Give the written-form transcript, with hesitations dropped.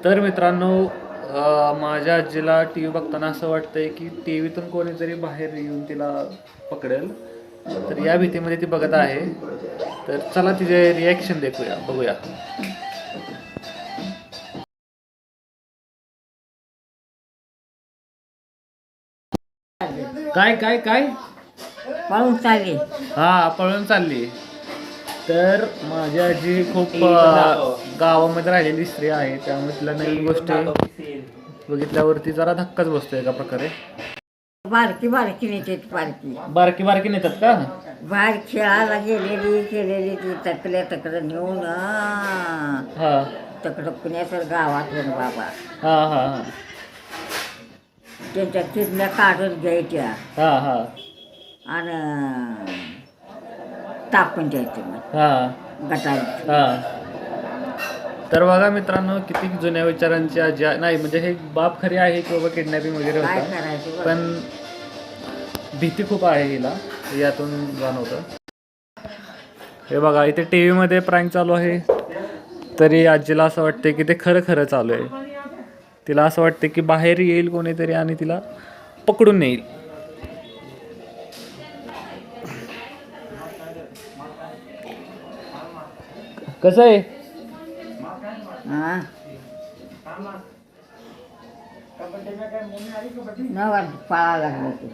तर मित्रांनो, माझ्या आजीला टी व्ही बघताना असं वाटतंय की टी व्हीतून कोणीतरी बाहेर येऊन तिला पकडेल. तर या भीतीमध्ये ती बघत आहे. तर चला तिचे रिॲक्शन देखूया, बघूया. काय काय काय पाहून चालली. हा, पळून चालली. तर माझी आजी खूप गावामध्ये राहिलेली स्त्री आहे, त्यामुळे तिला नवीन गोष्टी बघितल्यावरती जरा धक्काच बसतो एका प्रकारे. बारकी बारकी नेते बारकी बारकी बारकी नेतात का? बाहेर खेळायला केलेली ती तकडं नेऊन हा तकडं पुण्याचं गावात होऊन बाबा हा हा हा त्यांच्या किडण्या काढून घ्यायच्या हा हा आणि टाकून द्यायचं मग हा गटारीत. हा. तर बघा मित्रांनो, किती जुन्या विचारांची आजी नाही, म्हणजे हे बाप खरी आहे की बाबा किडनॅपिंग वगैरे काय होतं, करायचं बरं? पण भीती खूप आहे हिला, यातून जाणवतं. हे बघा, इथे टी व्हीमध्ये प्रँक चालू आहे, तरी आजीला असं वाटते की ते खरं खरं चालू आहे. तिला असं वाटते की बाहेर येईल कोणीतरी आणि तिला पकडून नेईल. कसं आहे? हा न पळायला लागलं ते.